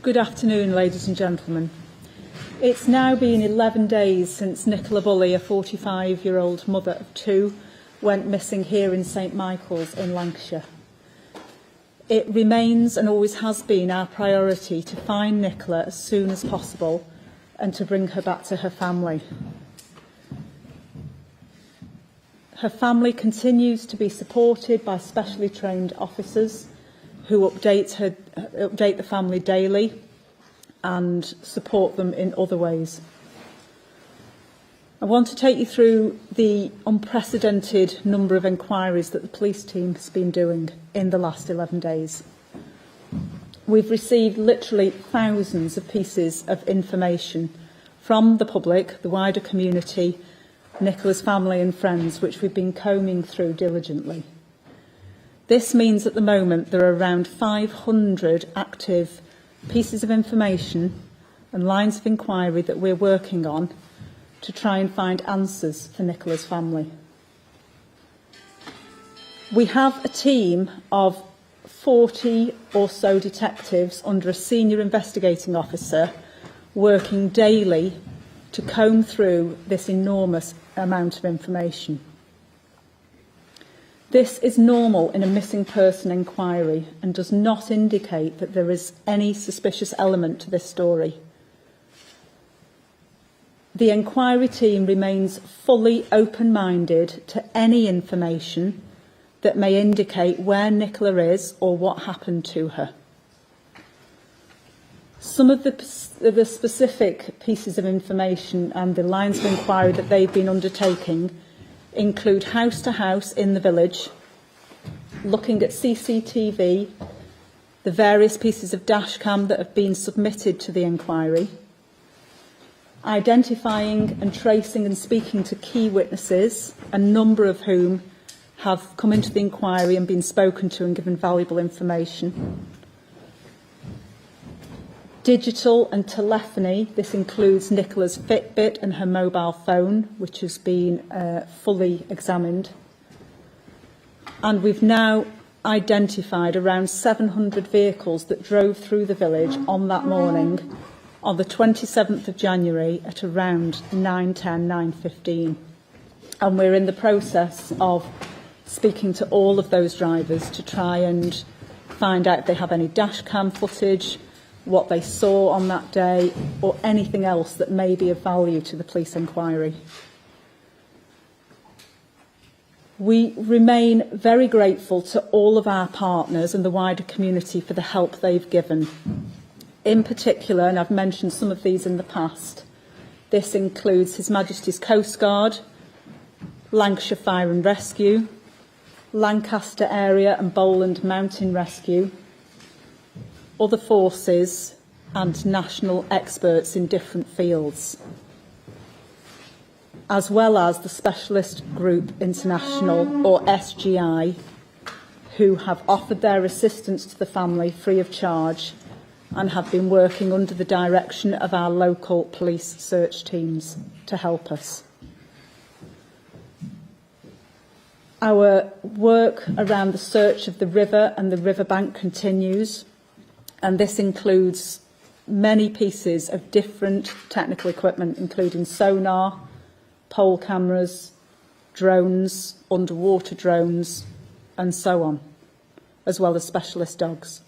Good afternoon, ladies and gentlemen. It's now been 11 days since Nicola Bulley, a 45-year-old mother of two, went missing here in St Michael's in Lancashire. It remains and always has been our priority to find Nicola as soon as possible and to bring her back to her family. Her family continues to be supported by specially trained officers who update the family daily and support them in other ways. I want to take you through the unprecedented number of inquiries that the police team has been doing in the last 11 days. We've received literally thousands of pieces of information from the public, the wider community, Nicola's family and friends, which we've been combing through diligently. This means at the moment there are around 500 active pieces of information and lines of inquiry that we're working on to try and find answers for Nicola's family. We have a team of 40 or so detectives under a senior investigating officer working daily to comb through this enormous amount of information. This is normal in a missing person inquiry and does not indicate that there is any suspicious element to this story. The inquiry team remains fully open-minded to any information that may indicate where Nicola is or what happened to her. Some of the specific pieces of information and the lines of inquiry that they've been undertaking include house to house in the village, looking at CCTV, the various pieces of dashcam that have been submitted to the inquiry, identifying and tracing and speaking to key witnesses, a number of whom have come into the inquiry and been spoken to and given valuable information. Digital and telephony, this includes Nicola's Fitbit and her mobile phone, which has been fully examined. And we've now identified around 700 vehicles that drove through the village on that morning, on the 27th of January at around 9:10, 9:15. And we're in the process of speaking to all of those drivers to try and find out if they have any dashcam footage, what they saw on that day, or anything else that may be of value to the police inquiry. We remain very grateful to all of our partners and the wider community for the help they've given. In particular, and I've mentioned some of these in the past, this includes His Majesty's Coastguard, Lancashire Fire and Rescue, Lancaster Area and Bowland Mountain Rescue, other forces and national experts in different fields, as well as the Specialist Group International, or SGI, who have offered their assistance to the family free of charge and have been working under the direction of our local police search teams to help us. Our work around the search of the river and the riverbank continues, and this includes many pieces of different technical equipment, including sonar, pole cameras, drones, underwater drones, and so on, as well as specialist dogs.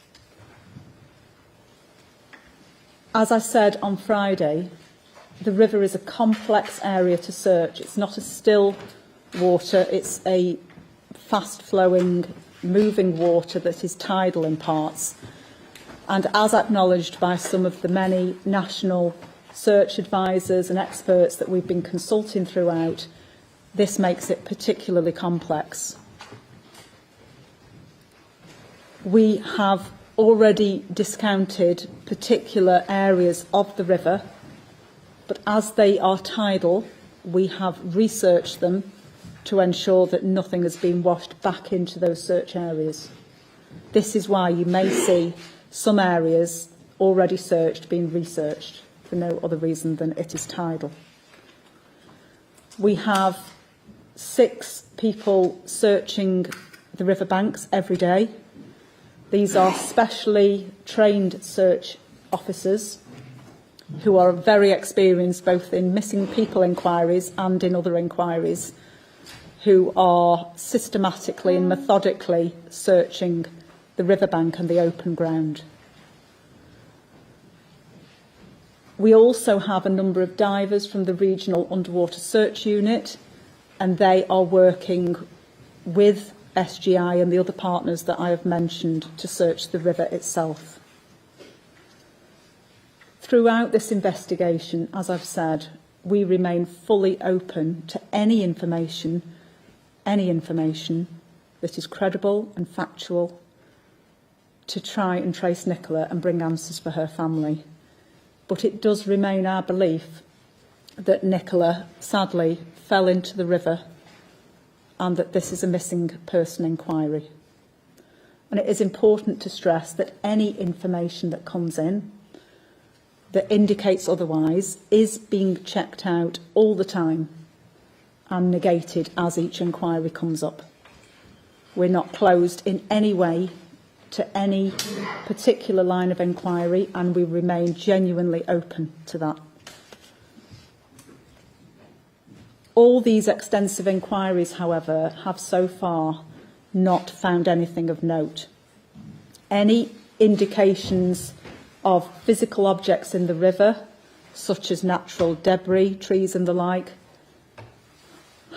As I said on Friday, the river is a complex area to search. It's not a still water, it's a fast-flowing, moving water that is tidal in parts. And as acknowledged by some of the many national search advisors and experts that we've been consulting throughout, this makes it particularly complex. We have already discounted particular areas of the river, but as they are tidal, we have researched them to ensure that nothing has been washed back into those search areas. This is why you may see some areas already searched being researched for no other reason than it is tidal. We have 6 people searching the riverbanks every day. These are specially trained search officers who are very experienced both in missing people inquiries and in other inquiries, who are systematically and methodically searching the riverbank and the open ground. We also have a number of divers from the Regional Underwater Search Unit, and they are working with SGI and the other partners that I have mentioned to search the river itself. Throughout this investigation, as I've said, we remain fully open to any information that is credible and factual to try and trace Nicola and bring answers for her family. But it does remain our belief that Nicola sadly fell into the river and that this is a missing person inquiry. And it is important to stress that any information that comes in that indicates otherwise is being checked out all the time and negated as each inquiry comes up. We're not closed in any way to any particular line of inquiry, and we remain genuinely open to that. All these extensive inquiries, however, have so far not found anything of note. Any indications of physical objects in the river, such as natural debris, trees and the like,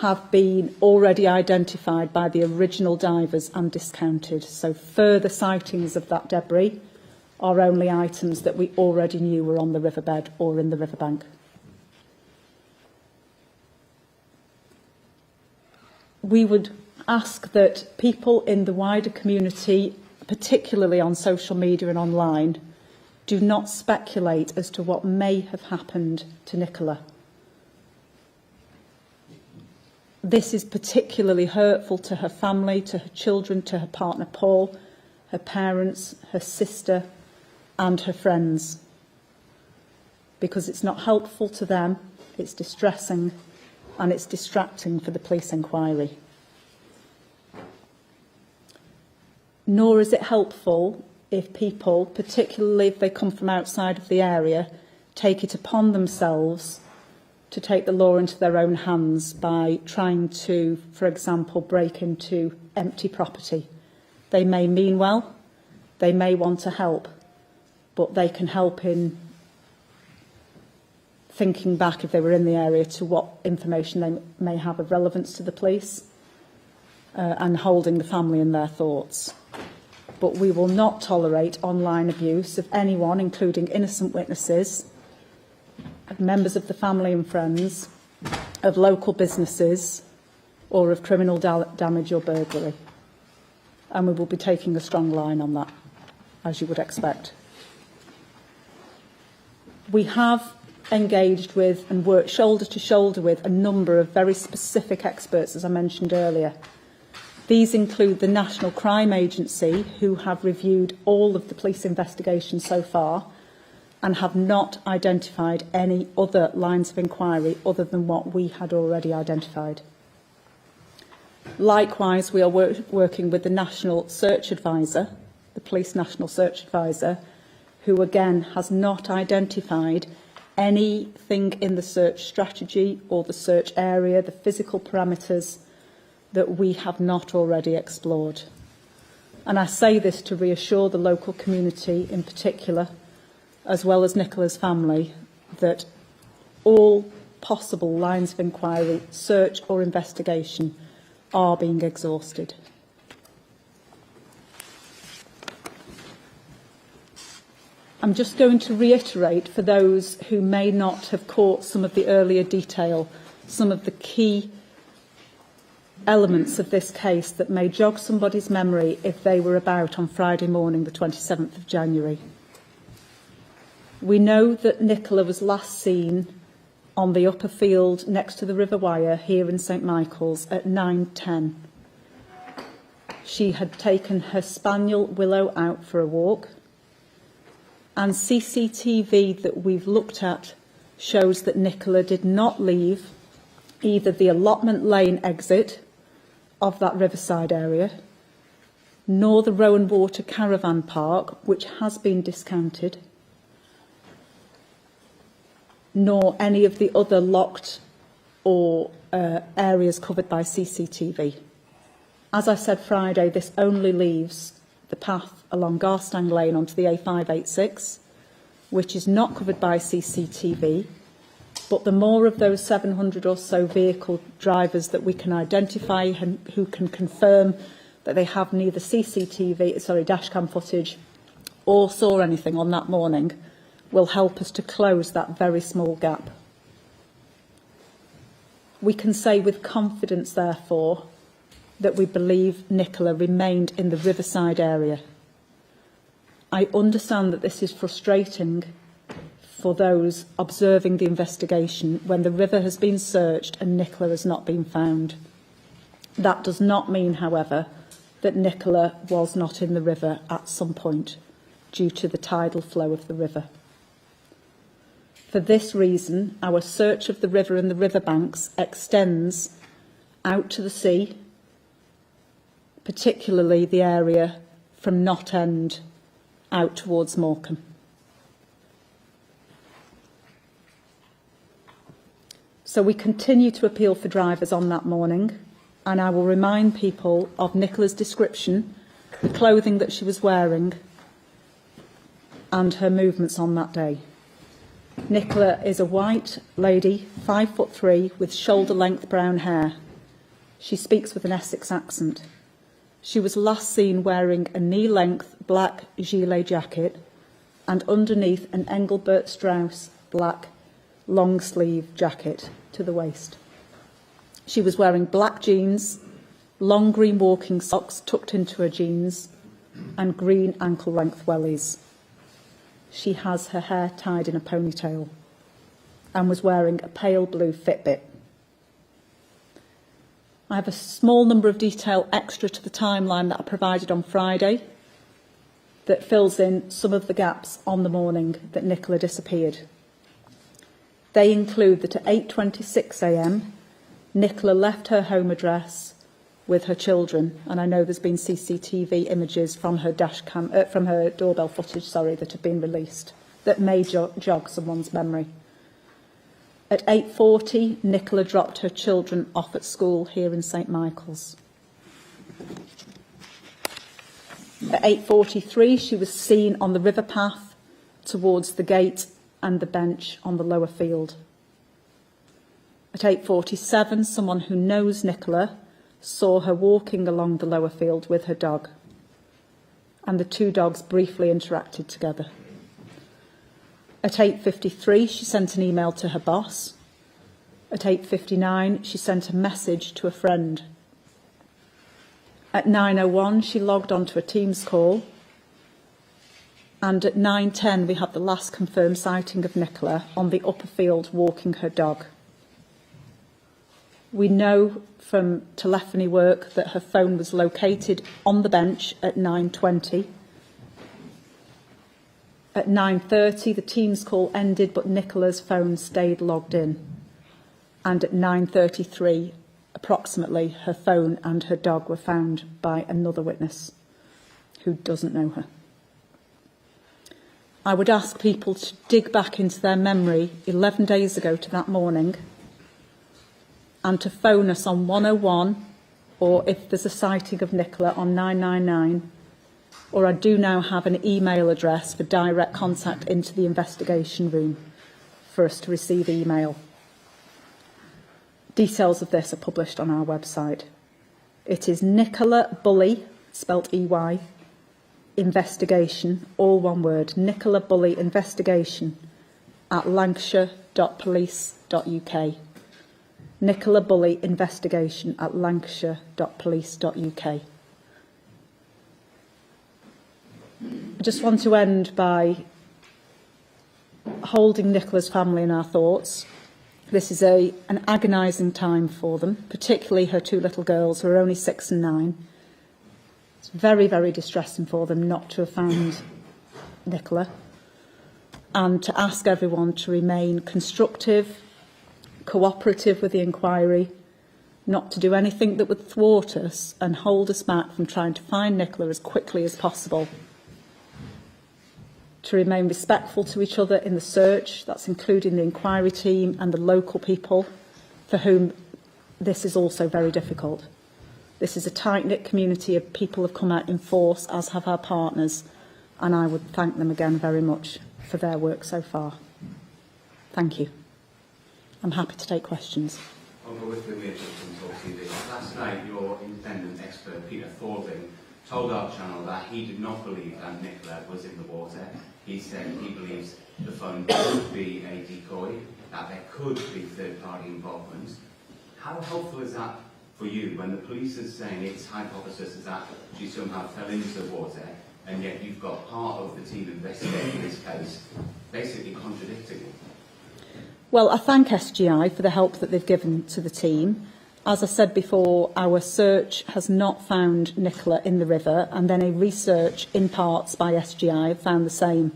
have been already identified by the original divers and discounted. So further sightings of that debris are only items that we already knew were on the riverbed or in the riverbank. We would ask that people in the wider community, particularly on social media and online, do not speculate as to what may have happened to Nicola. This is particularly hurtful to her family, to her children, to her partner Paul, her parents, her sister and her friends, because it's not helpful to them, it's distressing and it's distracting for the police inquiry. Nor is it helpful if people, particularly if they come from outside of the area, take it upon themselves to take the law into their own hands by trying to, for example, break into empty property. They may mean well, they may want to help, but they can help in thinking back, if they were in the area, to what information they may have of relevance to the police and holding the family in their thoughts. But we will not tolerate online abuse of anyone, including innocent witnesses, of members of the family and friends, of local businesses, or of criminal damage or burglary. And we will be taking a strong line on that, as you would expect. We have engaged with and worked shoulder to shoulder with a number of very specific experts, as I mentioned earlier. These include the National Crime Agency, who have reviewed all of the police investigations so far and have not identified any other lines of inquiry other than what we had already identified. Likewise, we are working with the National Search Advisor, the Police National Search Advisor, who again has not identified anything in the search strategy or the search area, the physical parameters, that we have not already explored. And I say this to reassure the local community in particular, as well as Nicola's family, that all possible lines of inquiry, search or investigation are being exhausted. I'm just going to reiterate, for those who may not have caught some of the earlier detail, some of the key elements of this case that may jog somebody's memory if they were about on Friday morning, the 27th of January. We know that Nicola was last seen on the upper field next to the River Wyre here in St Michael's at 9:10. She had taken her spaniel Willow out for a walk, and CCTV that we've looked at shows that Nicola did not leave either the allotment lane exit of that riverside area, nor the Rowan Water Caravan Park, which has been discounted, nor any of the other locked or areas covered by CCTV. As I said Friday, this only leaves the path along Garstang Lane onto the A586, which is not covered by CCTV, but the more of those 700 or so vehicle drivers that we can identify and who can confirm that they have neither dashcam footage or saw anything on that morning will help us to close that very small gap. We can say with confidence, therefore, that we believe Nicola remained in the Riverside area. I understand that this is frustrating for those observing the investigation when the river has been searched and Nicola has not been found. That does not mean, however, that Nicola was not in the river at some point due to the tidal flow of the river. For this reason, our search of the river and the riverbanks extends out to the sea, particularly the area from Knott End out towards Morecambe. So we continue to appeal for drivers on that morning, and I will remind people of Nicola's description, the clothing that she was wearing, and her movements on that day. Nicola is a white lady, 5'3", with shoulder-length brown hair. She speaks with an Essex accent. She was last seen wearing a knee-length black gilet jacket and underneath an Engelbert Strauss black long-sleeve jacket to the waist. She was wearing black jeans, long green walking socks tucked into her jeans, and green ankle-length wellies. She has her hair tied in a ponytail and was wearing a pale blue Fitbit. I have a small number of detail extra to the timeline that I provided on Friday that fills in some of the gaps on the morning that Nicola disappeared. They include that at 8:26 a.m, Nicola left her home address with her children, and I know there's been CCTV images from her from her doorbell footage, that have been released that may jog someone's memory. At 8:40, Nicola dropped her children off at school here in St Michael's. At 8:43, she was seen on the river path towards the gate and the bench on the lower field. At 8:47, someone who knows Nicola saw her walking along the lower field with her dog, and the two dogs briefly interacted together. At 8:53, she sent an email to her boss. At 8:59, she sent a message to a friend. At 9:01, she logged onto a Teams call. And at 9:10, we have the last confirmed sighting of Nicola on the upper field walking her dog. We know from telephony work that her phone was located on the bench at 9:20. At 9:30, the Teams call ended, but Nicola's phone stayed logged in. And at 9:33, approximately, her phone and her dog were found by another witness who doesn't know her. I would ask people to dig back into their memory 11 days ago to that morning and to phone us on 101, or if there's a sighting of Nicola, on 999, or I do now have an email address for direct contact into the investigation room for us to receive email. Details of this are published on our website. It is Nicola Bulley, spelt E-Y, investigation, all one word, Nicola Bulley investigation at lancashire.police.uk. Nicola Bulley investigation at lancashire.police.uk. I just want to end by holding Nicola's family in our thoughts. This is an agonising time for them, particularly her two little girls who are only 6 and 9. It's very, very distressing for them not to have found Nicola, and to ask everyone to remain constructive, cooperative with the inquiry, not to do anything that would thwart us and hold us back from trying to find Nicola as quickly as possible, to remain respectful to each other in the search. That's including the inquiry team and the local people for whom this is also very difficult. This is a tight-knit community of people who have come out in force, as have our partners, and I would thank them again very much for their work so far. Thank you. I'm happy to take questions. Last night, your independent expert, Peter Thorling, told our channel that he did not believe that Nicola was in the water. He said he believes the phone could be a decoy, that there could be third-party involvement. How helpful is that for you when the police is saying its hypothesis is that she somehow fell into the water, and yet you've got part of the team investigating this case basically contradicting it? Well, I thank SGI for the help that they've given to the team. As I said before, our search has not found Nicola in the river, and then a research in parts by SGI found the same.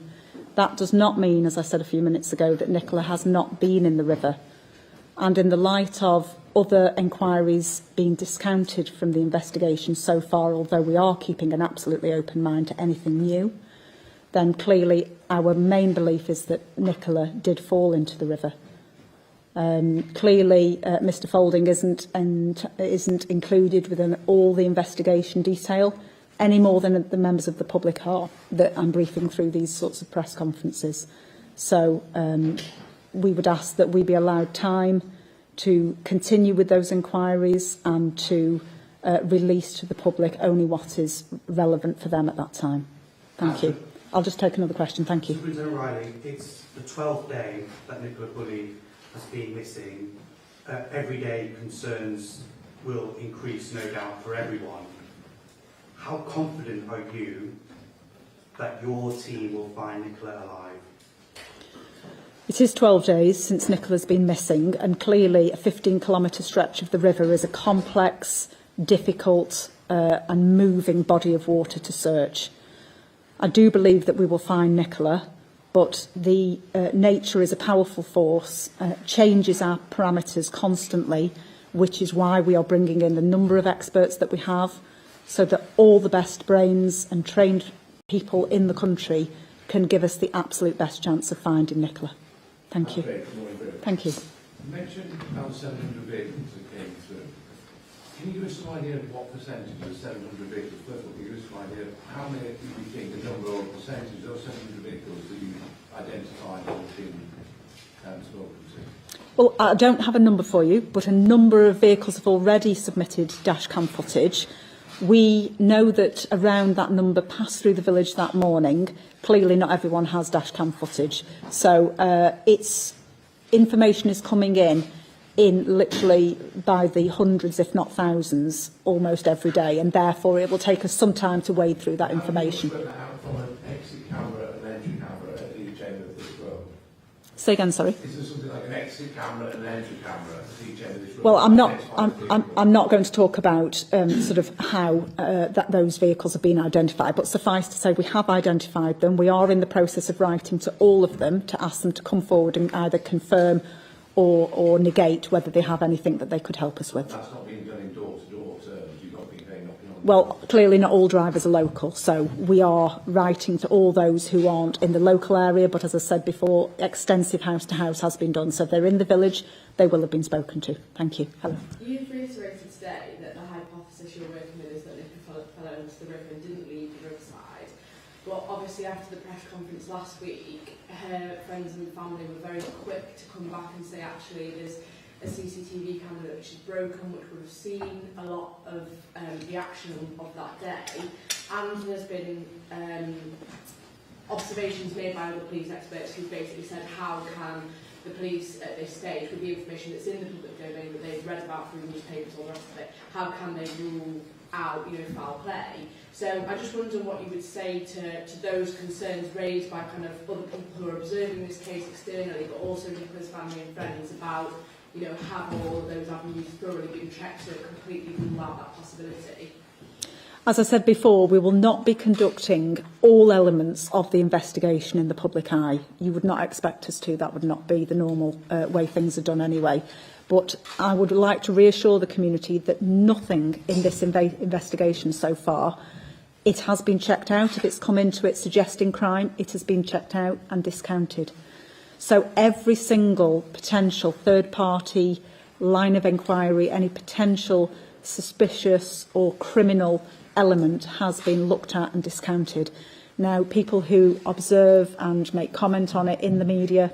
That does not mean, as I said a few minutes ago, that Nicola has not been in the river. And in the light of other inquiries being discounted from the investigation so far, although we are keeping an absolutely open mind to anything new, then clearly our main belief is that Nicola did fall into the river. Clearly, Mr Folding isn't included within all the investigation detail, any more than the members of the public are that I'm briefing through these sorts of press conferences. So we would ask that we be allowed time to continue with those inquiries and to release to the public only what is relevant for them at that time. Thank you. I'll just take another question. Thank you. Superintendent Riley, it's the 12th day that Nicola Bulley has been missing. Every day concerns will increase, no doubt, for everyone. How confident are you that your team will find Nicola alive? It is 12 days since Nicola's been missing, and clearly a 15-kilometre stretch of the river is a complex, difficult and moving body of water to search. I do believe that we will find Nicola, but the nature is a powerful force, changes our parameters constantly, which is why we are bringing in the number of experts that we have, so that all the best brains and trained people in the country can give us the absolute best chance of finding Nicola. Thank you. Thank you. You mentioned about 700 vehicles that came through. Can you give us some idea of what percentage of the 700 vehicles, first of all, give us some idea of how many you think the number or percentage of those 700 vehicles that you identified or been spoken to? Well, I don't have a number for you, but a number of vehicles have already submitted dashcam footage. We know that around that number passed through the village that morning. Clearly not everyone has dashcam footage. So information is coming in literally by the hundreds, if not thousands, almost every day, and therefore it will take us some time to wade through that information. From an exit camera and entry camera at each end of this road? Say again, sorry. Is there something like an exit camera and an entry camera at each end of this road? Well, I'm not going to talk about sort of how that those vehicles have been identified, but suffice to say we have identified them. We are in the process of writing to all of them to ask them to come forward and either confirm or negate whether they have anything that they could help us with. That's not being done in door-to-door terms. You've got people knocking on. Well, clearly not all drivers are local, so we are writing to all those who aren't in the local area, but as I said before, extensive house-to-house has been done, so if they're in the village, they will have been spoken to. Thank you. Hello. You've reiterated today that the hypothesis you're working with is that Nicola fell into the river and didn't leave the riverside. But obviously after the press conference last week, her friends and family were very quick to come back and say actually there's a CCTV camera which is broken, which would have seen a lot of the action of that day. And there's been observations made by other police experts who basically said how can the police at this stage, with the information that's in the public domain that they've read about through newspapers or the rest of it, how can they rule out, foul play? So I just wonder what you would say to those concerns raised by kind of other people who are observing this case externally, but also Nicola's family and friends about, have all of those avenues thoroughly been checked to completely rule out that possibility? As I said before, we will not be conducting all elements of the investigation in the public eye. You would not expect us to. That would not be the normal way things are done anyway. But I would like to reassure the community that nothing in this investigation so far It has been checked out. If it's come into it suggesting crime, it has been checked out and discounted. So every single potential third-party line of inquiry, any potential suspicious or criminal element has been looked at and discounted. Now, people who observe and make comment on it in the media,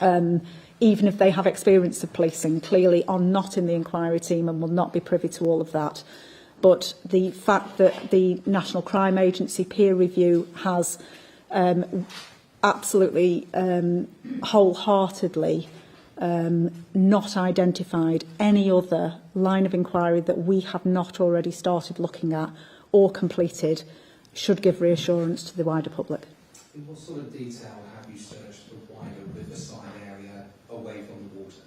even if they have experience of policing, clearly are not in the inquiry team and will not be privy to all of that. But the fact that the National Crime Agency peer review has absolutely wholeheartedly not identified any other line of inquiry that we have not already started looking at or completed should give reassurance to the wider public. In what sort of detail have you searched the wider riverside area away from the water?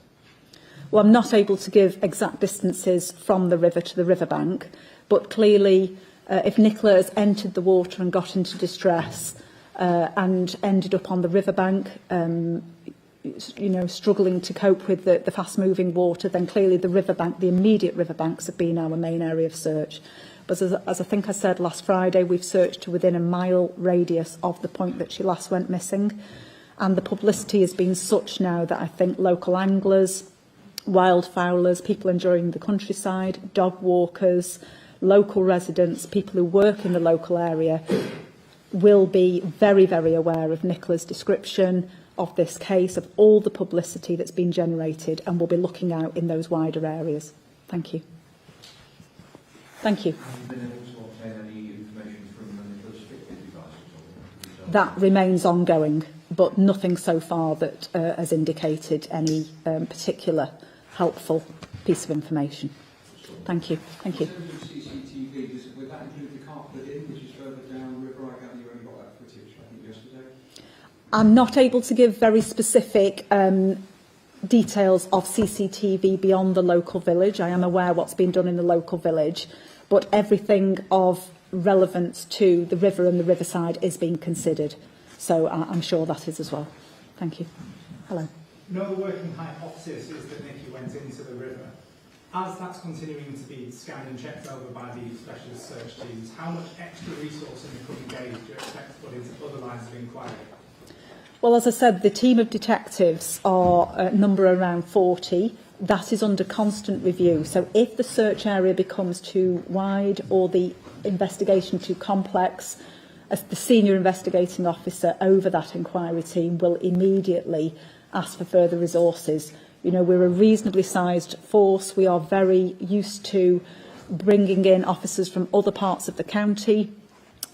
Well, I'm not able to give exact distances from the river to the riverbank, but clearly if Nicola has entered the water and got into distress and ended up on the riverbank, struggling to cope with the fast-moving water, then clearly the riverbank, the immediate riverbanks have been our main area of search. But as I think I said last Friday, we've searched to within a mile radius of the point that she last went missing. And the publicity has been such now that I think local anglers, wildfowlers, people enjoying the countryside, dog walkers, local residents, people who work in the local area will be very, very aware of Nicola's description of this case, of all the publicity that's been generated, and will be looking out in those wider areas. Thank you. Thank you. Have you been able to obtain any information from Nicola's Fitbit devices? That remains ongoing, but nothing so far that has indicated any particular helpful piece of information. Thank you. Thank you. In terms of CCTV, would that include the car put in, which is further down the river? I gather you only got that footage, I think, yesterday. I'm not able to give very specific details of CCTV beyond the local village. I am aware what's been done in the local village, but everything of relevance to the river and the riverside is being considered. So I'm sure that is as well. Thank you. Hello. Another working hypothesis is that Nikki went into the river. As that's continuing to be scanned and checked over by the specialist search teams, how much extra resource in the coming days do you expect to put into other lines of inquiry? Well, as I said, the team of detectives are number around 40. That is under constant review. So if the search area becomes too wide or the investigation too complex, as the senior investigating officer over that inquiry team will immediately ask for further resources. You know, we're a reasonably sized force. We are very used to bringing in officers from other parts of the county.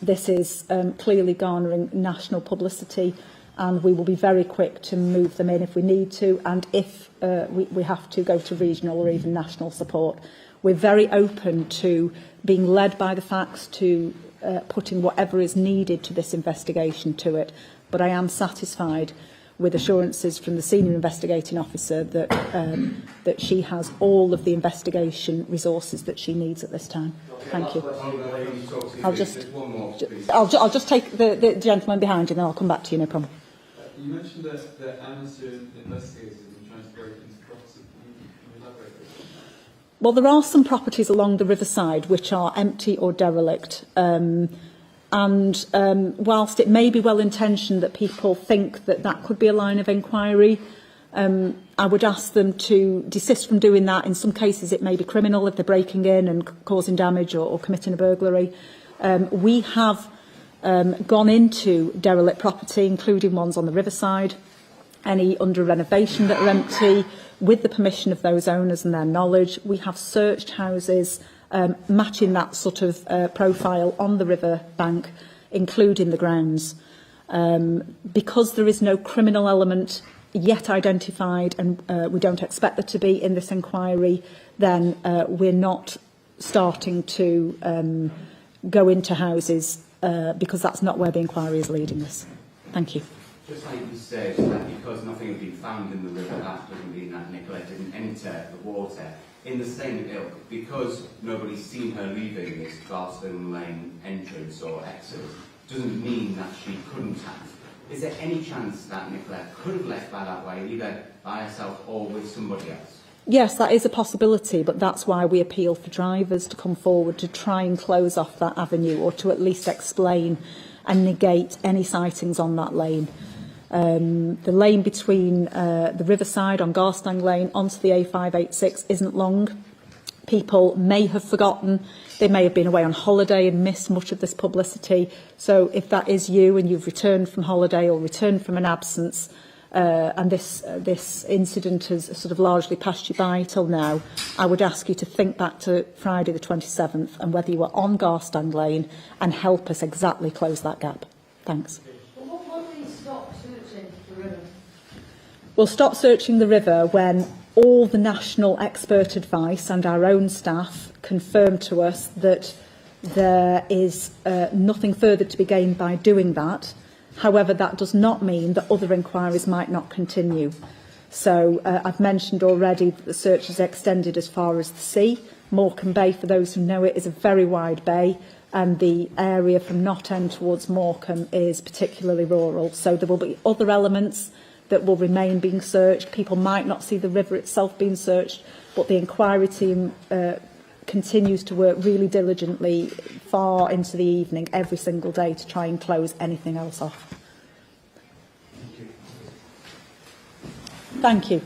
This is clearly garnering national publicity, and we will be very quick to move them in if we need to, and if we have to go to regional or even national support. We're very open to being led by the facts, to putting whatever is needed to this investigation to it, but I am satisfied with assurances from the senior investigating officer that that she has all of the investigation resources that she needs at this time. Thank you. I'll just take the gentleman behind you, and then I'll come back to you. No problem. You mentioned that Amnesty investigators have been trying to break into property. Can you elaborate? Well, there are some properties along the riverside which are empty or derelict. And whilst it may be well-intentioned that people think that that could be a line of inquiry, I would ask them to desist from doing that. In some cases, it may be criminal if they're breaking in and causing damage or committing a burglary. We have gone into derelict property, including ones on the riverside, any under renovation that are empty, with the permission of those owners and their knowledge. We have searched houses matching that sort of profile on the river bank, including the grounds. Because there is no criminal element yet identified, and we don't expect there to be in this inquiry, then we're not starting to go into houses because that's not where the inquiry is leading us. Thank you. Just like you said, that because nothing had been found in the river, that doesn't mean that Nicola didn't enter the water. In the same ilk, because nobody's seen her leaving this Garstone Lane entrance or exit, doesn't mean that she couldn't have. Is there any chance that Nicola could have left by that way, either by herself or with somebody else? Yes, that is a possibility, but that's why we appeal for drivers to come forward to try and close off that avenue, or to at least explain and negate any sightings on that lane. The lane between the Riverside on Garstang Lane onto the A586 isn't long. People may have forgotten, they may have been away on holiday and missed much of this publicity. So if that is you and you've returned from holiday or returned from an absence, and this incident has sort of largely passed you by till now, I would ask you to think back to Friday the 27th and whether you were on Garstang Lane, and help us exactly close that gap. Thanks. Well, what will we stop searching the river? We'll stop searching the river when all the national expert advice and our own staff confirm to us that there is nothing further to be gained by doing that. However, that does not mean that other inquiries might not continue. So I've mentioned already that the search is extended as far as the sea. Morecambe Bay, for those who know it, is a very wide bay, and the area from Knott End towards Morecambe is particularly rural. So there will be other elements that will remain being searched. People might not see the river itself being searched, but the inquiry team continues to work really diligently far into the evening every single day to try and close anything else off. Thank you.